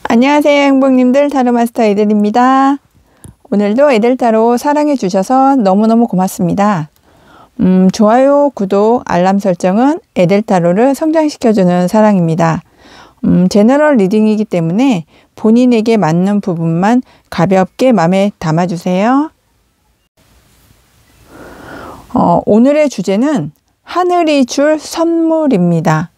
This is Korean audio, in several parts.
안녕하세요, 행복님들. 타로마스터 에델입니다. 오늘도 에델타로 사랑해 주셔서 너무너무 고맙습니다. 좋아요, 구독, 알람 설정은 에델타로를 성장시켜주는 사랑입니다. 제너럴 리딩이기 때문에 본인에게 맞는 부분만 가볍게 마음에 담아주세요. 오늘의 주제는 하늘이 줄 선물입니다.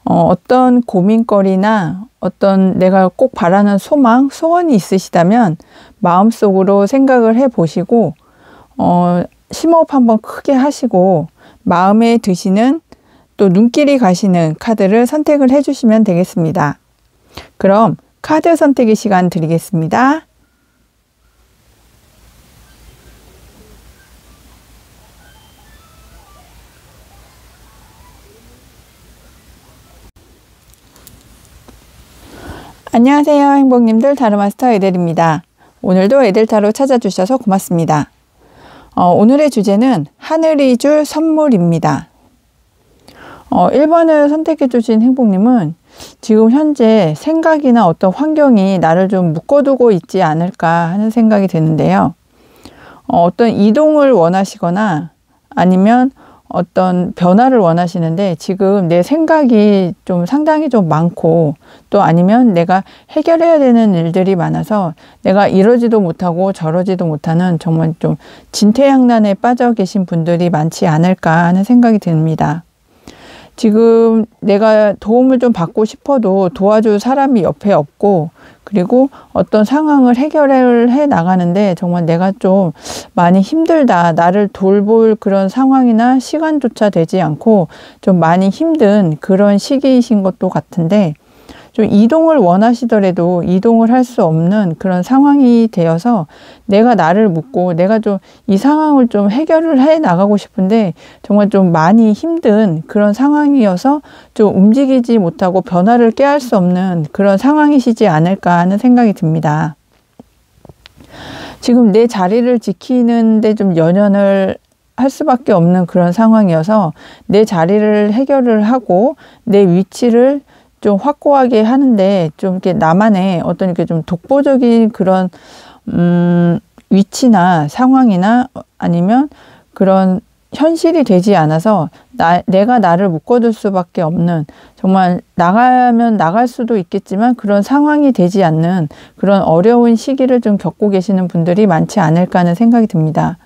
어떤 고민거리나 어떤 내가 꼭 바라는 소망, 소원이 있으시다면 마음속으로 생각을 해보시고 심호흡 한번 크게 하시고 마음에 드시는 또 눈길이 가시는 카드를 선택을 해주시면 되겠습니다. 그럼 카드 선택의 시간 드리겠습니다. 안녕하세요, 행복님들. 타로마스터 에델입니다. 오늘도 에델타로 찾아주셔서 고맙습니다. 오늘의 주제는 하늘이 줄 선물입니다. 1번을 선택해 주신 행복님은 지금 현재 생각이나 어떤 환경이 나를 좀 묶어두고 있지 않을까 하는 생각이 드는데요. 어떤 이동을 원하시거나 아니면 어떤 변화를 원하시는데 지금 내 생각이 좀 상당히 좀 많고 또 아니면 내가 해결해야 되는 일들이 많아서 내가 이러지도 못하고 저러지도 못하는 정말 좀 진퇴양난에 빠져 계신 분들이 많지 않을까 하는 생각이 듭니다. 지금 내가 도움을 좀 받고 싶어도 도와줄 사람이 옆에 없고 그리고 어떤 상황을 해결을 해 나가는데 정말 내가 좀 많이 힘들다. 나를 돌볼 그런 상황이나 시간조차 되지 않고 좀 많이 힘든 그런 시기이신 것도 같은데 좀 이동을 원하시더라도 이동을 할 수 없는 그런 상황이 되어서 내가 나를 묻고 내가 좀 이 상황을 좀 해결을 해 나가고 싶은데 정말 좀 많이 힘든 그런 상황이어서 좀 움직이지 못하고 변화를 꾀할 수 없는 그런 상황이시지 않을까 하는 생각이 듭니다. 지금 내 자리를 지키는데 좀 연연을 할 수밖에 없는 그런 상황이어서 내 자리를 해결을 하고 내 위치를 좀 확고하게 하는데 좀 이렇게 나만의 어떤 이렇게 좀 독보적인 그런 위치나 상황이나 아니면 그런 현실이 되지 않아서 내가 나를 묶어둘 수밖에 없는 정말 나가면 나갈 수도 있겠지만 그런 상황이 되지 않는 그런 어려운 시기를 좀 겪고 계시는 분들이 많지 않을까 하는 생각이 듭니다.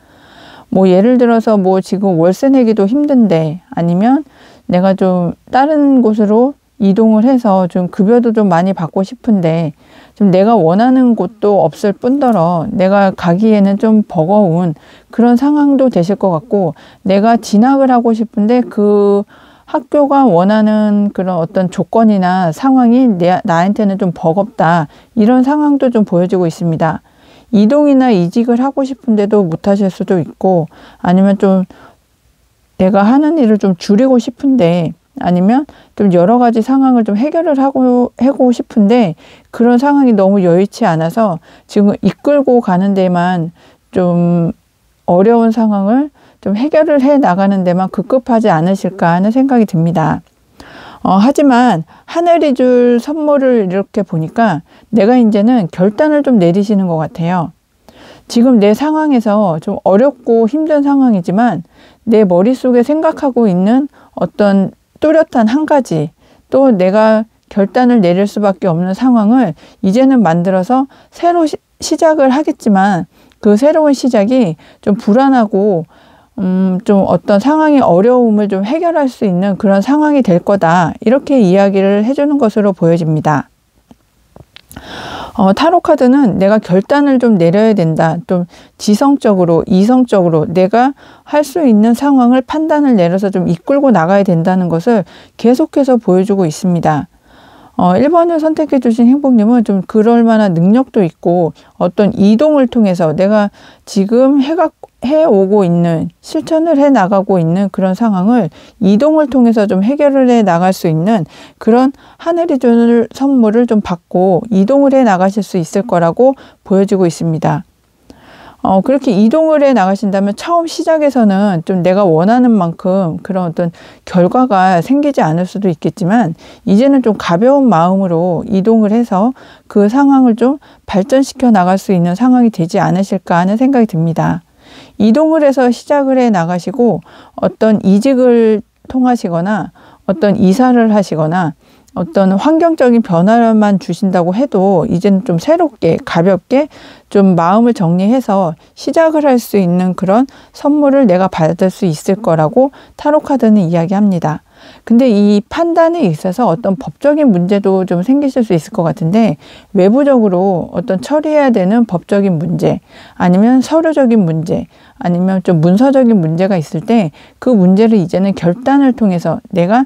뭐 예를 들어서 뭐 지금 월세 내기도 힘든데 아니면 내가 좀 다른 곳으로 이동을 해서 좀 급여도 좀 많이 받고 싶은데 좀 내가 원하는 곳도 없을 뿐더러 내가 가기에는 좀 버거운 그런 상황도 되실 것 같고 내가 진학을 하고 싶은데 그 학교가 원하는 그런 어떤 조건이나 상황이 나한테는 좀 버겁다 이런 상황도 좀 보여지고 있습니다. 이동이나 이직을 하고 싶은데도 못 하실 수도 있고 아니면 좀 내가 하는 일을 좀 줄이고 싶은데 아니면 좀 여러 가지 상황을 좀 해결을 하고 싶은데 그런 상황이 너무 여의치 않아서 지금 이끌고 가는 데만 좀 어려운 상황을 좀 해결을 해 나가는 데만 급급하지 않으실까 하는 생각이 듭니다. 하지만 하늘이 줄 선물을 이렇게 보니까 내가 이제는 결단을 좀 내리시는 것 같아요. 지금 내 상황에서 좀 어렵고 힘든 상황이지만 내 머릿속에 생각하고 있는 어떤 뚜렷한 한 가지 또 내가 결단을 내릴 수밖에 없는 상황을 이제는 만들어서 새로 시작을 하겠지만 그 새로운 시작이 좀 불안하고 좀 어떤 상황의 어려움을 좀 해결할 수 있는 그런 상황이 될 거다 이렇게 이야기를 해주는 것으로 보여집니다. 타로 카드는 내가 결단을 좀 내려야 된다. 좀 지성적으로, 이성적으로 내가 할 수 있는 상황을 판단을 내려서 좀 이끌고 나가야 된다는 것을 계속해서 보여주고 있습니다. 1번을 선택해 주신 행복님은 좀 그럴 만한 능력도 있고 어떤 이동을 통해서 내가 지금 해오고 있는 실천을 해 나가고 있는 그런 상황을 이동을 통해서 좀 해결을 해 나갈 수 있는 그런 하늘이 주는 선물을 좀 받고 이동을 해 나가실 수 있을 거라고 보여지고 있습니다. 그렇게 이동을 해 나가신다면 처음 시작에서는 좀 내가 원하는 만큼 그런 어떤 결과가 생기지 않을 수도 있겠지만 이제는 좀 가벼운 마음으로 이동을 해서 그 상황을 좀 발전시켜 나갈 수 있는 상황이 되지 않으실까 하는 생각이 듭니다. 이동을 해서 시작을 해 나가시고 어떤 이직을 통하시거나 어떤 이사를 하시거나 어떤 환경적인 변화만 주신다고 해도 이제는 좀 새롭게 가볍게 좀 마음을 정리해서 시작을 할 수 있는 그런 선물을 내가 받을 수 있을 거라고 타로 카드는 이야기합니다. 근데 이 판단에 있어서 어떤 법적인 문제도 좀 생기실 수 있을 것 같은데 외부적으로 어떤 처리해야 되는 법적인 문제 아니면 서류적인 문제 아니면 좀 문서적인 문제가 있을 때 그 문제를 이제는 결단을 통해서 내가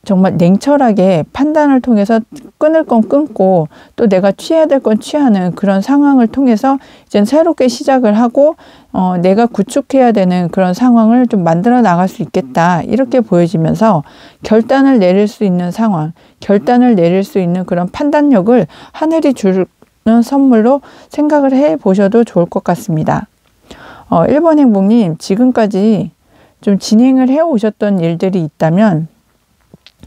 정말 냉철하게 판단을 통해서 끊을 건 끊고 또 내가 취해야 될 건 취하는 그런 상황을 통해서 이제 새롭게 시작을 하고 내가 구축해야 되는 그런 상황을 좀 만들어 나갈 수 있겠다 이렇게 보여지면서 결단을 내릴 수 있는 상황, 결단을 내릴 수 있는 그런 판단력을 하늘이 주는 선물로 생각을 해 보셔도 좋을 것 같습니다. 1번 행복님, 지금까지 좀 진행을 해 오셨던 일들이 있다면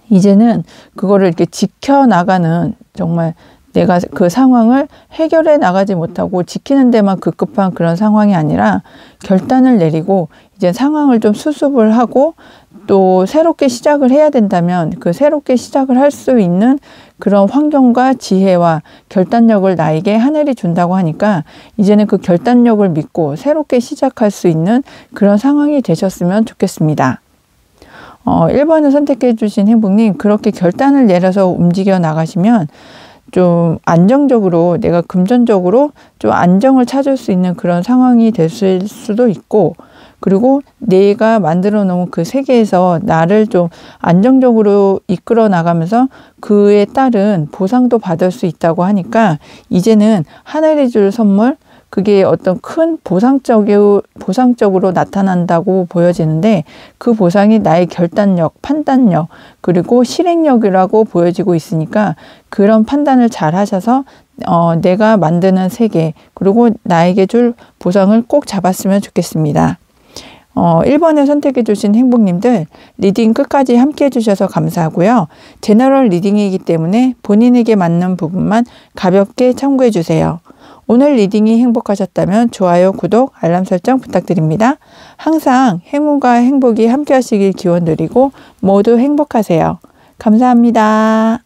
이제는 그거를 이렇게 지켜나가는 정말 내가 그 상황을 해결해 나가지 못하고 지키는 데만 급급한 그런 상황이 아니라 결단을 내리고 이제 상황을 좀 수습을 하고 또 새롭게 시작을 해야 된다면 그 새롭게 시작을 할 수 있는 그런 환경과 지혜와 결단력을 나에게 하늘이 준다고 하니까 이제는 그 결단력을 믿고 새롭게 시작할 수 있는 그런 상황이 되셨으면 좋겠습니다. 1번을 선택해 주신 행복님, 그렇게 결단을 내려서 움직여 나가시면 좀 안정적으로 내가 금전적으로 좀 안정을 찾을 수 있는 그런 상황이 될 수도 있고 그리고 내가 만들어 놓은 그 세계에서 나를 좀 안정적으로 이끌어 나가면서 그에 따른 보상도 받을 수 있다고 하니까 이제는 하늘이 줄 선물 그게 어떤 큰 보상적으로 나타난다고 보여지는데 그 보상이 나의 결단력, 판단력, 그리고 실행력이라고 보여지고 있으니까 그런 판단을 잘 하셔서 내가 만드는 세계, 그리고 나에게 줄 보상을 꼭 잡았으면 좋겠습니다. 1번을 선택해 주신 행복님들 리딩 끝까지 함께 해주셔서 감사하고요. 제너럴 리딩이기 때문에 본인에게 맞는 부분만 가볍게 참고해 주세요. 오늘 리딩이 행복하셨다면 좋아요, 구독, 알람 설정 부탁드립니다. 항상 행운과 행복이 함께 하시길 기원드리고 모두 행복하세요. 감사합니다.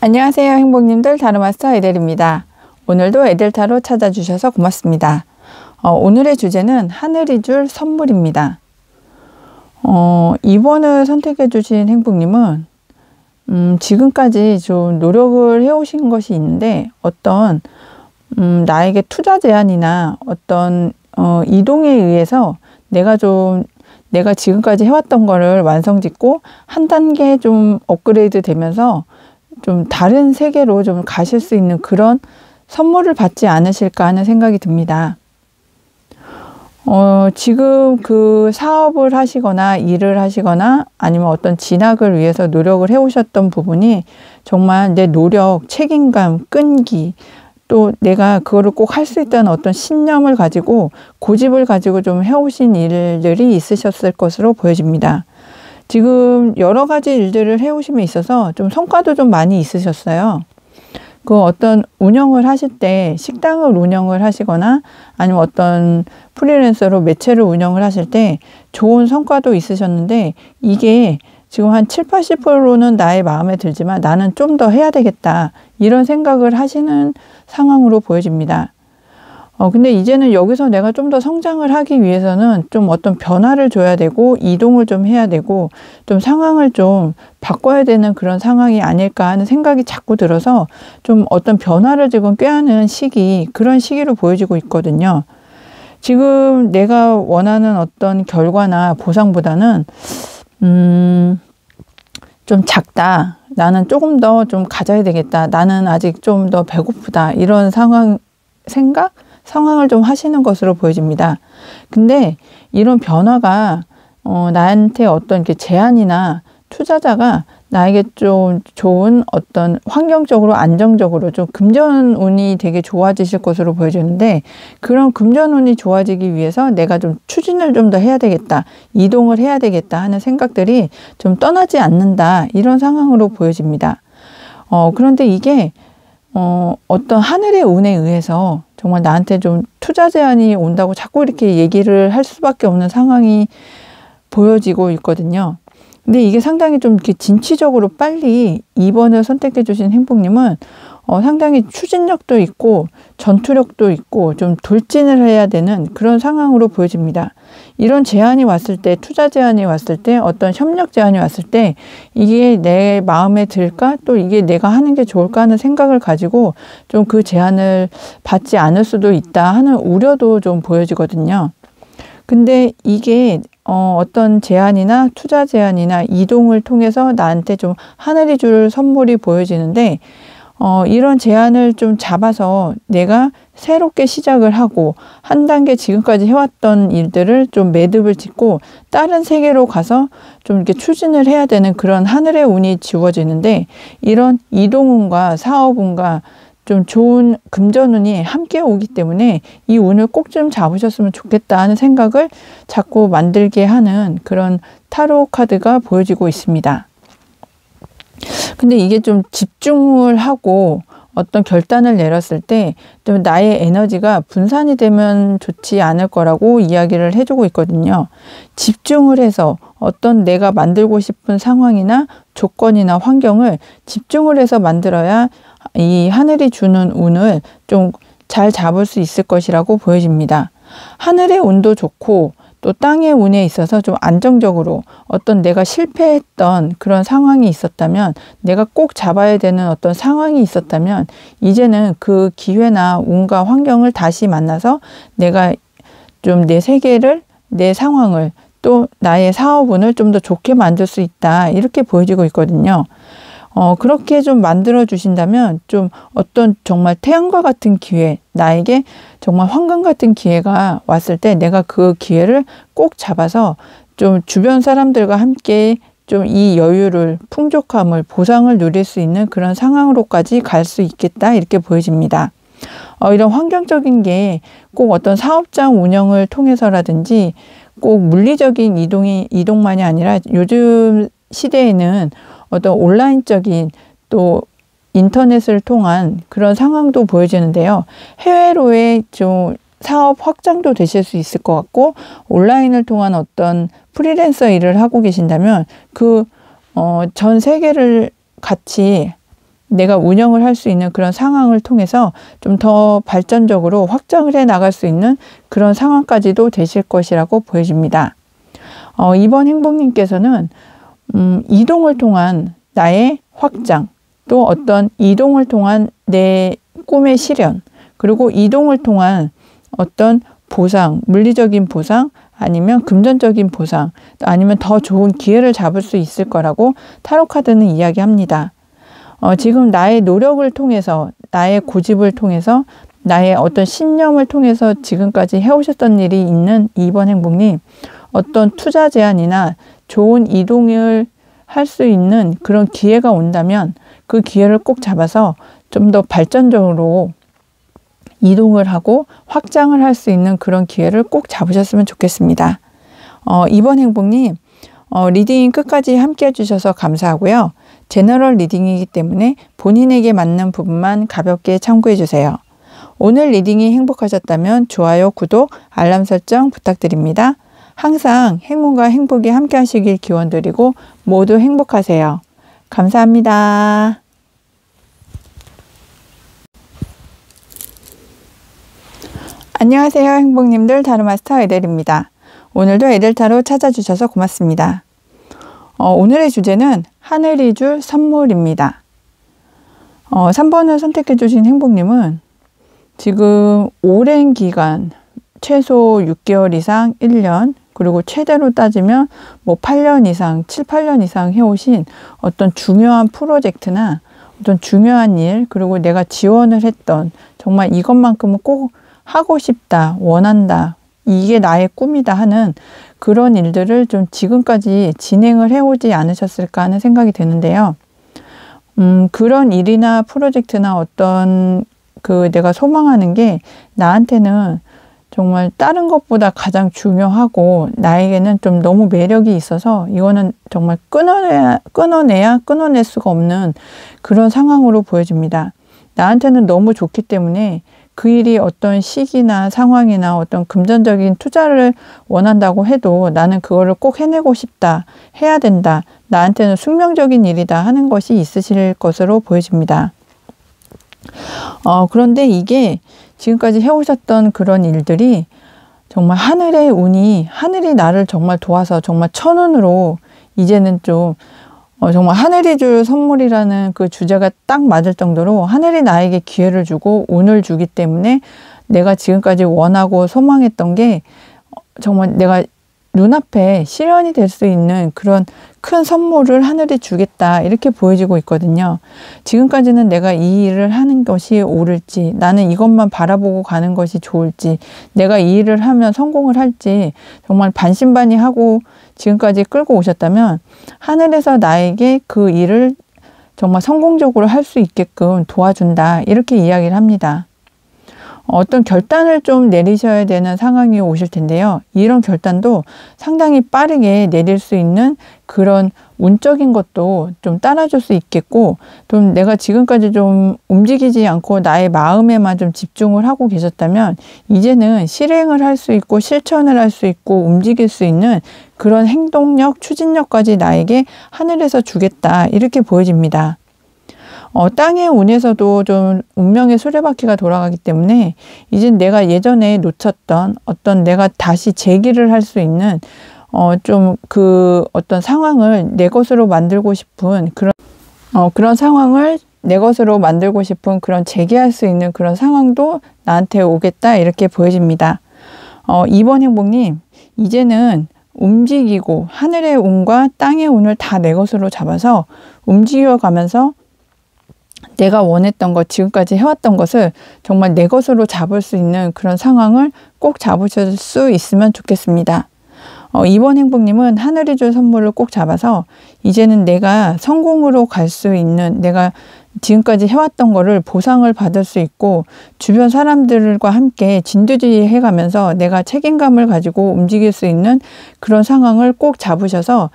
안녕하세요 행복님들, 타로마스터 에델입니다. 오늘도 에델타로 찾아주셔서 고맙습니다. 오늘의 주제는 하늘이 줄 선물입니다. 2번을 선택해 주신 행복님은 지금까지 좀 노력을 해오신 것이 있는데 어떤 나에게 투자 제한이나 어떤 이동에 의해서 내가 지금까지 해왔던 거를 완성짓고 한 단계 좀 업그레이드 되면서 좀 다른 세계로 좀 가실 수 있는 그런 선물을 받지 않으실까 하는 생각이 듭니다. 지금 그 사업을 하시거나 일을 하시거나 아니면 어떤 진학을 위해서 노력을 해오셨던 부분이 정말 내 노력, 책임감, 끈기, 또 내가 그거를 꼭 할 수 있다는 어떤 신념을 가지고 고집을 가지고 좀 해오신 일들이 있으셨을 것으로 보여집니다. 지금 여러 가지 일들을 해오심에 있어서 좀 성과도 좀 많이 있으셨어요. 그 어떤 운영을 하실 때 식당을 운영을 하시거나 아니면 어떤 프리랜서로 매체를 운영을 하실 때 좋은 성과도 있으셨는데 이게 지금 한 70, 80%는 나의 마음에 들지만 나는 좀 더 해야 되겠다 이런 생각을 하시는 상황으로 보여집니다. 근데 이제는 여기서 내가 좀 더 성장을 하기 위해서는 좀 어떤 변화를 줘야 되고 이동을 좀 해야 되고 좀 상황을 좀 바꿔야 되는 그런 상황이 아닐까 하는 생각이 자꾸 들어서 좀 어떤 변화를 지금 꾀하는 시기, 그런 시기로 보여지고 있거든요. 지금 내가 원하는 어떤 결과나 보상보다는 좀 작다. 나는 조금 더 좀 가져야 되겠다. 나는 아직 좀 더 배고프다. 이런 상황을 좀 하시는 것으로 보여집니다. 근데 이런 변화가 나한테 어떤 이렇게 제한이나 투자자가 나에게 좀 좋은 어떤 환경적으로 안정적으로 좀 금전운이 되게 좋아지실 것으로 보여지는데, 그런 금전운이 좋아지기 위해서 내가 좀 추진을 좀 더 해야 되겠다, 이동을 해야 되겠다 하는 생각들이 좀 떠나지 않는다, 이런 상황으로 보여집니다. 그런데 이게 어떤 하늘의 운에 의해서 정말 나한테 좀 투자 제한이 온다고 자꾸 이렇게 얘기를 할 수밖에 없는 상황이 보여지고 있거든요. 근데 이게 상당히 좀 이렇게 진취적으로 빨리 2번을 선택해 주신 행복님은 상당히 추진력도 있고 전투력도 있고 좀 돌진을 해야 되는 그런 상황으로 보여집니다. 이런 제안이 왔을 때, 투자 제안이 왔을 때, 어떤 협력 제안이 왔을 때 이게 내 마음에 들까? 또 이게 내가 하는 게 좋을까 하는 생각을 가지고 좀 그 제안을 받지 않을 수도 있다 하는 우려도 좀 보여지거든요. 근데 이게 어떤 제안이나 투자 제안이나 이동을 통해서 나한테 좀 하늘이 줄 선물이 보여지는데, 이런 제안을 좀 잡아서 내가 새롭게 시작을 하고 한 단계 지금까지 해왔던 일들을 좀 매듭을 짓고 다른 세계로 가서 좀 이렇게 추진을 해야 되는 그런 하늘의 운이 지워지는데, 이런 이동운과 사업운과 좀 좋은 금전운이 함께 오기 때문에 이 운을 꼭 좀 잡으셨으면 좋겠다 하는 생각을 자꾸 만들게 하는 그런 타로 카드가 보여지고 있습니다. 근데 이게 좀 집중을 하고 어떤 결단을 내렸을 때 좀 나의 에너지가 분산이 되면 좋지 않을 거라고 이야기를 해주고 있거든요. 집중을 해서 어떤 내가 만들고 싶은 상황이나 조건이나 환경을 집중을 해서 만들어야 이 하늘이 주는 운을 좀 잘 잡을 수 있을 것이라고 보여집니다. 하늘의 운도 좋고 또 땅의 운에 있어서 좀 안정적으로 어떤 내가 실패했던 그런 상황이 있었다면, 내가 꼭 잡아야 되는 어떤 상황이 있었다면 이제는 그 기회나 운과 환경을 다시 만나서 내가 좀 내 세계를, 내 상황을, 또 나의 사업운을 좀 더 좋게 만들 수 있다, 이렇게 보여지고 있거든요. 그렇게 좀 만들어 주신다면 좀 어떤 정말 태양과 같은 기회, 나에게 정말 황금 같은 기회가 왔을 때 내가 그 기회를 꼭 잡아서 좀 주변 사람들과 함께 좀 이 여유를, 풍족함을, 보상을 누릴 수 있는 그런 상황으로까지 갈 수 있겠다, 이렇게 보여집니다. 이런 환경적인 게 꼭 어떤 사업장 운영을 통해서라든지 꼭 물리적인 이동만이 아니라 요즘 시대에는 어떤 온라인적인 또 인터넷을 통한 그런 상황도 보여지는데요. 해외로의 좀 사업 확장도 되실 수 있을 것 같고, 온라인을 통한 어떤 프리랜서 일을 하고 계신다면 전 세계를 같이 내가 운영을 할 수 있는 그런 상황을 통해서 좀 더 발전적으로 확장을 해 나갈 수 있는 그런 상황까지도 되실 것이라고 보여집니다. 이번 행복님께서는 이동을 통한 나의 확장, 또 어떤 이동을 통한 내 꿈의 실현, 그리고 이동을 통한 어떤 보상, 물리적인 보상, 아니면 금전적인 보상, 아니면 더 좋은 기회를 잡을 수 있을 거라고 타로카드는 이야기합니다. 지금 나의 노력을 통해서, 나의 고집을 통해서, 나의 어떤 신념을 통해서 지금까지 해오셨던 일이 있는 2번 행복님, 어떤 투자 제안이나 좋은 이동을 할 수 있는 그런 기회가 온다면 그 기회를 꼭 잡아서 좀 더 발전적으로 이동을 하고 확장을 할 수 있는 그런 기회를 꼭 잡으셨으면 좋겠습니다. 2번 행복님, 리딩 끝까지 함께 해주셔서 감사하고요. 제너럴 리딩이기 때문에 본인에게 맞는 부분만 가볍게 참고해 주세요. 오늘 리딩이 행복하셨다면 좋아요, 구독, 알람 설정 부탁드립니다. 항상 행운과 행복이 함께 하시길 기원드리고 모두 행복하세요. 감사합니다. 안녕하세요, 행복님들. 타로마스터 에델입니다. 오늘도 에델타로 찾아주셔서 고맙습니다. 오늘의 주제는 하늘이 줄 선물입니다. 3번을 선택해 주신 행복님은 지금 오랜 기간, 최소 6개월 이상, 1년, 그리고 최대로 따지면 뭐 8년 이상, 7, 8년 이상 해오신 어떤 중요한 프로젝트나 어떤 중요한 일, 그리고 내가 지원을 했던 정말 이것만큼은 꼭 하고 싶다, 원한다, 이게 나의 꿈이다 하는 그런 일들을 좀 지금까지 진행을 해오지 않으셨을까 하는 생각이 드는데요. 그런 일이나 프로젝트나 어떤 내가 소망하는 게 나한테는 정말 다른 것보다 가장 중요하고 나에게는 좀 너무 매력이 있어서 이거는 정말 끊어낼 수가 없는 그런 상황으로 보여집니다. 나한테는 너무 좋기 때문에 그 일이 어떤 시기나 상황이나 어떤 금전적인 투자를 원한다고 해도 나는 그거를 꼭 해내고 싶다, 해야 된다, 나한테는 숙명적인 일이다 하는 것이 있으실 것으로 보여집니다. 그런데 이게 지금까지 해오셨던 그런 일들이 정말 하늘의 운이, 하늘이 나를 정말 도와서 정말 천운으로 이제는 좀 정말 하늘이 줄 선물이라는 그 주제가 딱 맞을 정도로 하늘이 나에게 기회를 주고 운을 주기 때문에 내가 지금까지 원하고 소망했던 게 정말 내가 눈앞에 실현이 될 수 있는 그런 큰 선물을 하늘이 주겠다 이렇게 보여지고 있거든요. 지금까지는 내가 이 일을 하는 것이 옳을지, 나는 이것만 바라보고 가는 것이 좋을지, 내가 이 일을 하면 성공을 할지 정말 반신반의하고 지금까지 끌고 오셨다면 하늘에서 나에게 그 일을 정말 성공적으로 할 수 있게끔 도와준다 이렇게 이야기를 합니다. 어떤 결단을 좀 내리셔야 되는 상황이 오실 텐데요. 이런 결단도 상당히 빠르게 내릴 수 있는 그런 운적인 것도 좀 따라줄 수 있겠고, 좀 내가 지금까지 좀 움직이지 않고 나의 마음에만 좀 집중을 하고 계셨다면 이제는 실행을 할 수 있고 실천을 할 수 있고 움직일 수 있는 그런 행동력, 추진력까지 나에게 하늘에서 주겠다 이렇게 보여집니다. 땅의 운에서도 좀 운명의 수레바퀴가 돌아가기 때문에 이제 내가 예전에 놓쳤던 어떤 내가 다시 재기를 할 수 있는 좀 어떤 상황을 내 것으로 만들고 싶은 그런 상황을 내 것으로 만들고 싶은 그런 재기할 수 있는 그런 상황도 나한테 오겠다 이렇게 보여집니다. 2번 행복님, 이제는 움직이고 하늘의 운과 땅의 운을 다 내 것으로 잡아서 움직여 가면서 내가 원했던 것, 지금까지 해왔던 것을 정말 내 것으로 잡을 수 있는 그런 상황을 꼭 잡으실 수 있으면 좋겠습니다. 2번 행복님은 하늘이 줄 선물을 꼭 잡아서 이제는 내가 성공으로 갈 수 있는, 내가 지금까지 해왔던 거를 보상을 받을 수 있고 주변 사람들과 함께 진두지휘 해가면서 내가 책임감을 가지고 움직일 수 있는 그런 상황을 꼭 잡으셔서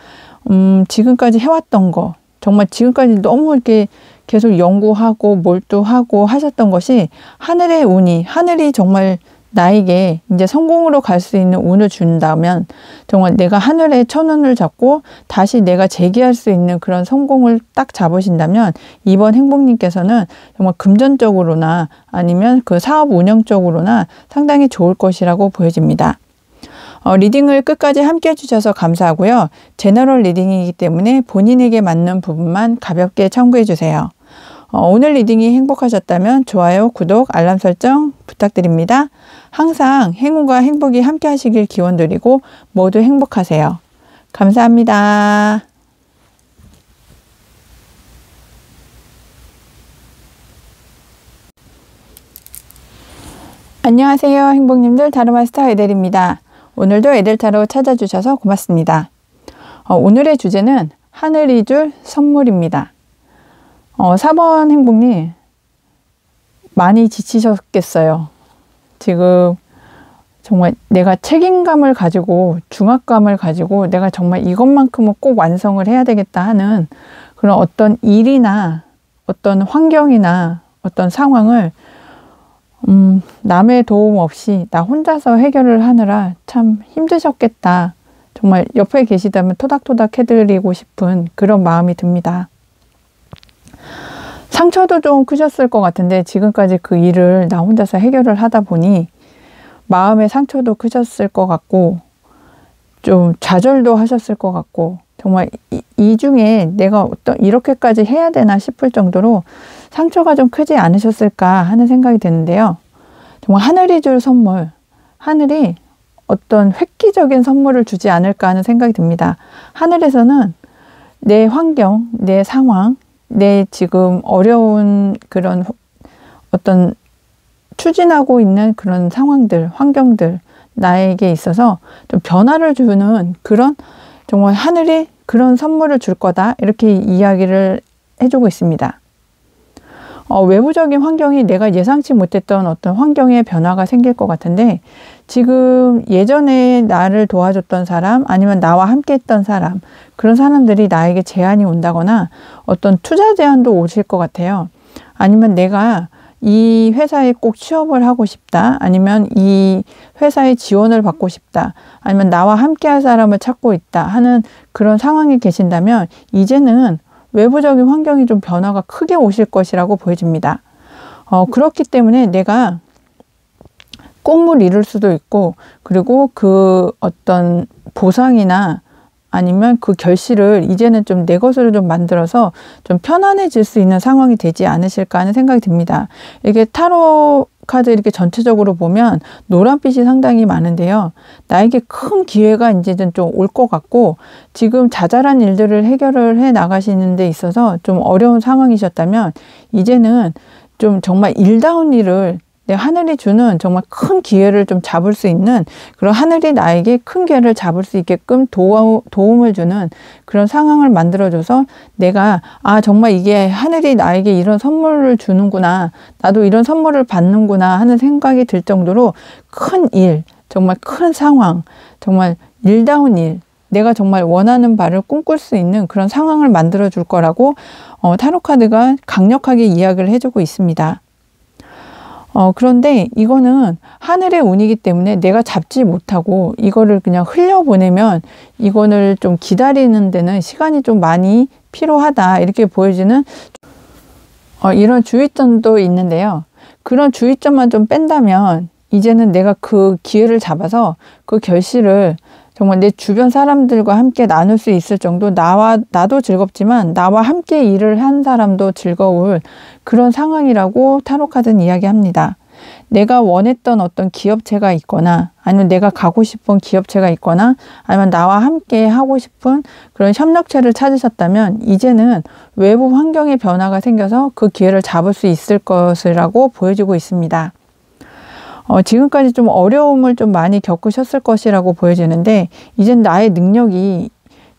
지금까지 해왔던 거, 정말 지금까지 너무 이렇게 계속 연구하고 몰두하고 하셨던 것이 하늘의 운이, 하늘이 정말 나에게 이제 성공으로 갈 수 있는 운을 준다면 정말 내가 하늘의 천운을 잡고 다시 내가 재기할 수 있는 그런 성공을 딱 잡으신다면 이번 행복님께서는 정말 금전적으로나 아니면 그 사업 운영적으로나 상당히 좋을 것이라고 보여집니다. 리딩을 끝까지 함께 해주셔서 감사하고요. 제너럴 리딩이기 때문에 본인에게 맞는 부분만 가볍게 참고해 주세요. 오늘 리딩이 행복하셨다면 좋아요, 구독, 알람 설정 부탁드립니다. 항상 행운과 행복이 함께 하시길 기원드리고 모두 행복하세요. 감사합니다. 안녕하세요. 행복님들, 타로마스터 에델입니다. 오늘도 에델타로 찾아주셔서 고맙습니다. 오늘의 주제는 하늘이 줄 선물입니다. 4번 행복님, 많이 지치셨겠어요. 지금 정말 내가 책임감을 가지고 중압감을 가지고 내가 정말 이것만큼은 꼭 완성을 해야 되겠다 하는 그런 어떤 일이나 어떤 환경이나 어떤 상황을 남의 도움 없이 나 혼자서 해결을 하느라 참 힘드셨겠다. 정말 옆에 계시다면 토닥토닥 해드리고 싶은 그런 마음이 듭니다. 상처도 좀 크셨을 것 같은데 지금까지 그 일을 나 혼자서 해결을 하다 보니 마음의 상처도 크셨을 것 같고 좀 좌절도 하셨을 것 같고 정말 이 중에 내가 이렇게까지 해야 되나 싶을 정도로 상처가 좀 크지 않으셨을까 하는 생각이 드는데요. 정말 하늘이 줄 선물, 하늘이 어떤 획기적인 선물을 주지 않을까 하는 생각이 듭니다. 하늘에서는 내 환경, 내 상황, 내 지금 어려운 그런 어떤 추진하고 있는 그런 상황들, 환경들, 나에게 있어서 좀 변화를 주는 그런 정말 하늘이 그런 선물을 줄 거다. 이렇게 이야기를 해주고 있습니다. 외부적인 환경이 내가 예상치 못했던 어떤 환경의 변화가 생길 것 같은데 지금 예전에 나를 도와줬던 사람 아니면 나와 함께 했던 사람 그런 사람들이 나에게 제안이 온다거나 어떤 투자 제안도 오실 것 같아요. 아니면 내가 이 회사에 꼭 취업을 하고 싶다. 아니면 이 회사에 지원을 받고 싶다. 아니면 나와 함께 할 사람을 찾고 있다 하는 그런 상황에 계신다면 이제는 외부적인 환경이 좀 변화가 크게 오실 것이라고 보여집니다. 그렇기 때문에 내가 꿈을 이룰 수도 있고 그리고 그 어떤 보상이나 아니면 그 결실을 이제는 좀 내 것으로 좀 만들어서 좀 편안해질 수 있는 상황이 되지 않으실까 하는 생각이 듭니다. 이게 타로 카드 이렇게 전체적으로 보면 노란빛이 상당히 많은데요. 나에게 큰 기회가 이제는 좀 올 것 같고 지금 자잘한 일들을 해결을 해 나가시는 데 있어서 좀 어려운 상황이셨다면 이제는 좀 정말 일다운 일을 하늘이 주는 정말 큰 기회를 좀 잡을 수 있는 그런 하늘이 나에게 큰 기회를 잡을 수 있게끔 도움을 주는 그런 상황을 만들어줘서 내가 정말 이게 하늘이 나에게 이런 선물을 주는구나 나도 이런 선물을 받는구나 하는 생각이 들 정도로 큰 일, 정말 큰 상황, 정말 일다운 일 내가 정말 원하는 바를 꿈꿀 수 있는 그런 상황을 만들어 줄 거라고 타로카드가 강력하게 이야기를 해주고 있습니다. 그런데 이거는 하늘의 운이기 때문에 내가 잡지 못하고 이거를 그냥 흘려보내면 이거를 좀 기다리는 데는 시간이 좀 많이 필요하다 이렇게 보여지는 이런 주의점도 있는데요. 그런 주의점만 좀 뺀다면 이제는 내가 그 기회를 잡아서 그 결실을 정말 내 주변 사람들과 함께 나눌 수 있을 정도 나도 즐겁지만 나와 함께 일을 한 사람도 즐거울 그런 상황이라고 타로카드는 이야기합니다. 내가 원했던 어떤 기업체가 있거나 아니면 내가 가고 싶은 기업체가 있거나 아니면 나와 함께 하고 싶은 그런 협력체를 찾으셨다면 이제는 외부 환경의 변화가 생겨서 그 기회를 잡을 수 있을 것이라고 보여지고 있습니다. 지금까지 좀 어려움을 좀 많이 겪으셨을 것이라고 보여지는데 이젠 나의 능력이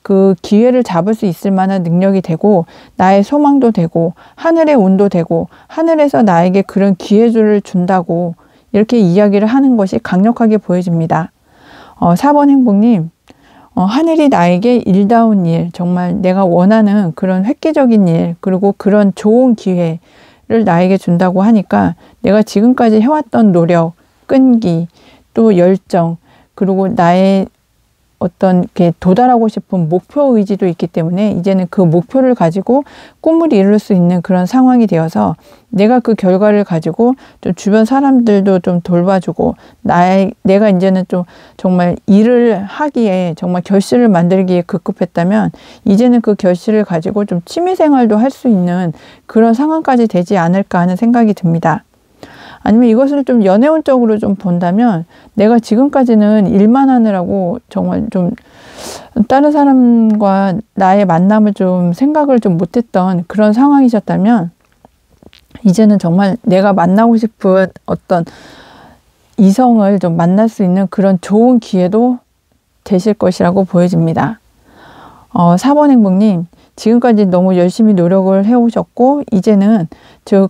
그 기회를 잡을 수 있을 만한 능력이 되고 나의 소망도 되고 하늘의 운도 되고 하늘에서 나에게 그런 기회를 준다고 이렇게 이야기를 하는 것이 강력하게 보여집니다. 4번 행복님 하늘이 나에게 일다운 일 정말 내가 원하는 그런 획기적인 일 그리고 그런 좋은 기회를 나에게 준다고 하니까 내가 지금까지 해왔던 노력, 끈기, 또 열정 그리고 나의 어떤 게 도달하고 싶은 목표 의지도 있기 때문에 이제는 그 목표를 가지고 꿈을 이룰 수 있는 그런 상황이 되어서 내가 그 결과를 가지고 좀 주변 사람들도 좀 돌봐주고 내가 이제는 좀 정말 일을 하기에 정말 결실을 만들기에 급급했다면 이제는 그 결실을 가지고 좀 취미생활도 할 수 있는 그런 상황까지 되지 않을까 하는 생각이 듭니다. 아니면 이것을 좀 연애운적으로 좀 본다면 내가 지금까지는 일만 하느라고 정말 좀 다른 사람과 나의 만남을 좀 생각을 좀 못했던 그런 상황이셨다면 이제는 정말 내가 만나고 싶은 어떤 이성을 좀 만날 수 있는 그런 좋은 기회도 되실 것이라고 보여집니다. 4번 행복님 지금까지 너무 열심히 노력을 해오셨고 이제는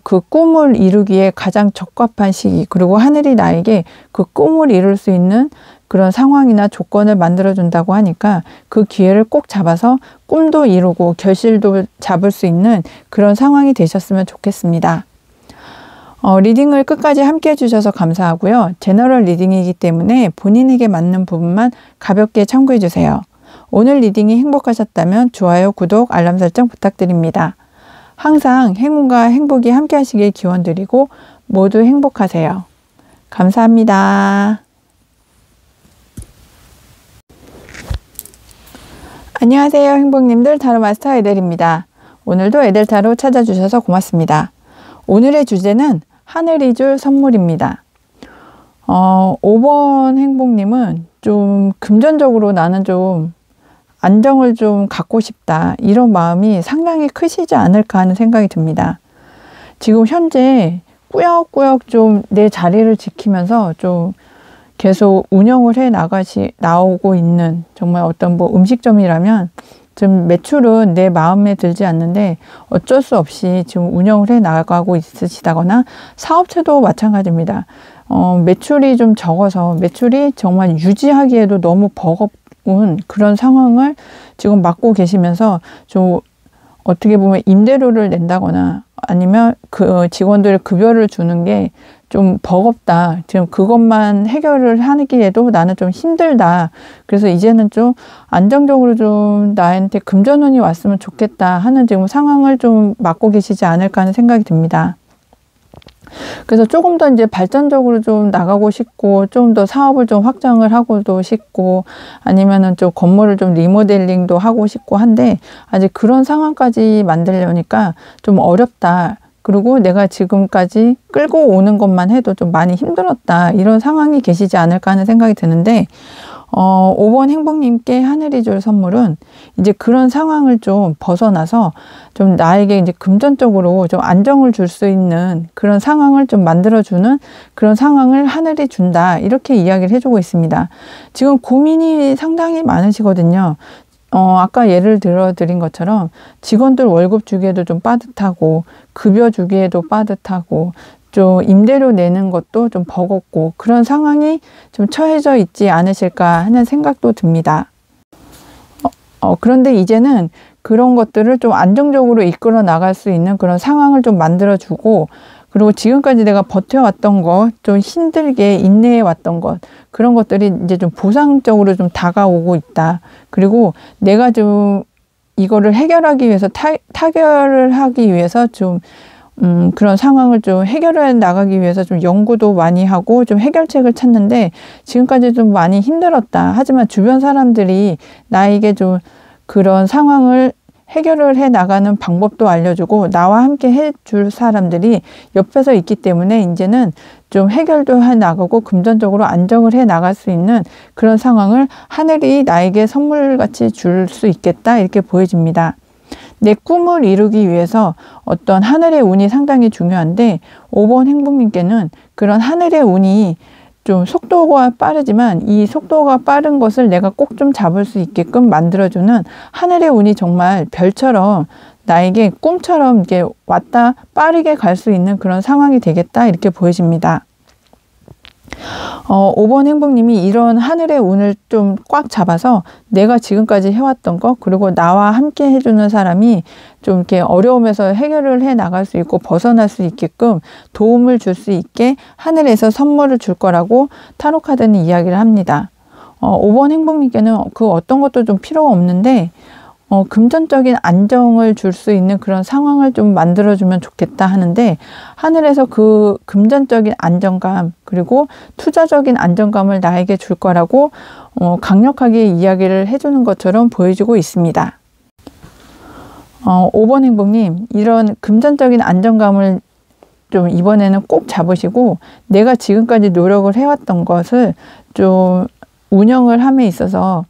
그 꿈을 이루기에 가장 적합한 시기 그리고 하늘이 나에게 그 꿈을 이룰 수 있는 그런 상황이나 조건을 만들어준다고 하니까 그 기회를 꼭 잡아서 꿈도 이루고 결실도 잡을 수 있는 그런 상황이 되셨으면 좋겠습니다. 리딩을 끝까지 함께 해주셔서 감사하고요. 제너럴 리딩이기 때문에 본인에게 맞는 부분만 가볍게 참고해주세요. 오늘 리딩이 행복하셨다면 좋아요, 구독, 알람 설정 부탁드립니다. 항상 행운과 행복이 함께 하시길 기원드리고 모두 행복하세요. 감사합니다. 안녕하세요 행복님들, 타로마스터 에델입니다. 오늘도 에델타로 찾아주셔서 고맙습니다. 오늘의 주제는 하늘이 줄 선물입니다. 5번 행복님은 좀 금전적으로 나는 좀 안정을 좀 갖고 싶다 이런 마음이 상당히 크시지 않을까 하는 생각이 듭니다. 지금 현재 꾸역꾸역 좀 내 자리를 지키면서 좀 계속 운영을 해 나오고 있는 정말 어떤 뭐 음식점이라면 지금 매출은 내 마음에 들지 않는데 어쩔 수 없이 지금 운영을 해 나가고 있으시다거나 사업체도 마찬가지입니다. 매출이 좀 적어서 매출이 정말 유지하기에도 너무 버거운 그런 상황을 지금 맡고 계시면서 좀 어떻게 보면 임대료를 낸다거나 아니면 그 직원들 급여를 주는 게 좀 버겁다. 지금 그것만 해결을 하기에도 나는 좀 힘들다. 그래서 이제는 좀 안정적으로 좀 나한테 금전운이 왔으면 좋겠다 하는 지금 상황을 좀 맡고 계시지 않을까 하는 생각이 듭니다. 그래서 조금 더 이제 발전적으로 좀 나가고 싶고, 좀 더 사업을 좀 확장을 하고도 싶고, 아니면은 좀 건물을 좀 리모델링도 하고 싶고 한데, 아직 그런 상황까지 만들려니까 좀 어렵다. 그리고 내가 지금까지 끌고 오는 것만 해도 좀 많이 힘들었다. 이런 상황이 계시지 않을까 하는 생각이 드는데, 5번 행복님께 하늘이 줄 선물은 이제 그런 상황을 좀 벗어나서 좀 나에게 이제 금전적으로 좀 안정을 줄 수 있는 그런 상황을 좀 만들어주는 그런 상황을 하늘이 준다. 이렇게 이야기를 해주고 있습니다. 지금 고민이 상당히 많으시거든요. 아까 예를 들어 드린 것처럼 직원들 월급 주기에도 좀 빠듯하고 급여 주기에도 빠듯하고 좀 임대료 내는 것도 좀 버겁고 그런 상황이 좀 처해져 있지 않으실까 하는 생각도 듭니다. 그런데 이제는 그런 것들을 좀 안정적으로 이끌어 나갈 수 있는 그런 상황을 좀 만들어주고, 그리고 지금까지 내가 버텨왔던 것, 좀 힘들게 인내해왔던 것, 그런 것들이 이제 좀 보상적으로 좀 다가오고 있다. 그리고 내가 좀 이거를 해결하기 위해서 타결을 하기 위해서 좀 그런 상황을 좀 해결해 나가기 위해서 좀 연구도 많이 하고 좀 해결책을 찾는데 지금까지 좀 많이 힘들었다. 하지만 주변 사람들이 나에게 좀 그런 상황을 해결을 해 나가는 방법도 알려주고 나와 함께 해줄 사람들이 옆에서 있기 때문에 이제는 좀 해결도 해 나가고 금전적으로 안정을 해 나갈 수 있는 그런 상황을 하늘이 나에게 선물같이 줄 수 있겠다, 이렇게 보여집니다. 내 꿈을 이루기 위해서 어떤 하늘의 운이 상당히 중요한데 5번 행복님께는 그런 하늘의 운이 좀 속도가 빠르지만 이 속도가 빠른 것을 내가 꼭 좀 잡을 수 있게끔 만들어주는 하늘의 운이 정말 별처럼 나에게 꿈처럼 이렇게 왔다 빠르게 갈 수 있는 그런 상황이 되겠다, 이렇게 보여집니다. 5번 행복님이 이런 하늘의 운을 좀 꽉 잡아서 내가 지금까지 해왔던 것, 그리고 나와 함께 해주는 사람이 좀 이렇게 어려움에서 해결을 해 나갈 수 있고 벗어날 수 있게끔 도움을 줄 수 있게 하늘에서 선물을 줄 거라고 타로 카드는 이야기를 합니다. 5번 행복님께는 그 어떤 것도 좀 필요가 없는데 금전적인 안정을 줄 수 있는 그런 상황을 좀 만들어주면 좋겠다 하는데, 하늘에서 그 금전적인 안정감 그리고 투자적인 안정감을 나에게 줄 거라고 강력하게 이야기를 해주는 것처럼 보여주고 있습니다. 5번 행복님, 이런 금전적인 안정감을 좀 이번에는 꼭 잡으시고 내가 지금까지 노력을 해왔던 것을 좀 운영을 함에 있어서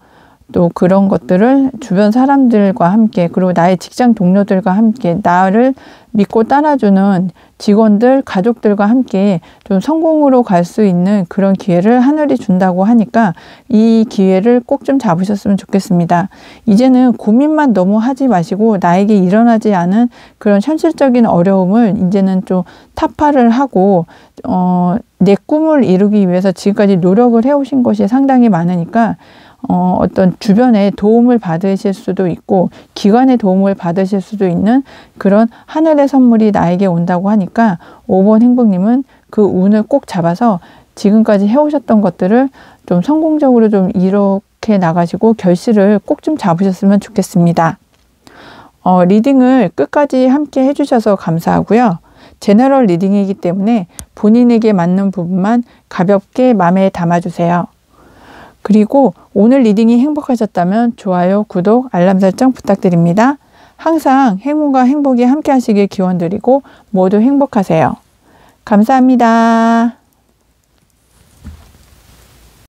또 그런 것들을 주변 사람들과 함께, 그리고 나의 직장 동료들과 함께, 나를 믿고 따라주는 직원들, 가족들과 함께 좀 성공으로 갈 수 있는 그런 기회를 하늘이 준다고 하니까 이 기회를 꼭 좀 잡으셨으면 좋겠습니다. 이제는 고민만 너무 하지 마시고 나에게 일어나지 않은 그런 현실적인 어려움을 이제는 좀 타파를 하고 내 꿈을 이루기 위해서 지금까지 노력을 해오신 것이 상당히 많으니까 어떤 주변에 도움을 받으실 수도 있고 기관의 도움을 받으실 수도 있는 그런 하늘의 선물이 나에게 온다고 하니까 5번 행복님은 그 운을 꼭 잡아서 지금까지 해오셨던 것들을 좀 성공적으로 좀 이렇게 나가시고 결실을 꼭 좀 잡으셨으면 좋겠습니다. 리딩을 끝까지 함께 해주셔서 감사하고요. 제너럴 리딩이기 때문에 본인에게 맞는 부분만 가볍게 마음에 담아주세요. 그리고 오늘 리딩이 행복하셨다면 좋아요, 구독, 알람 설정 부탁드립니다. 항상 행운과 행복이 함께 하시길 기원드리고 모두 행복하세요. 감사합니다.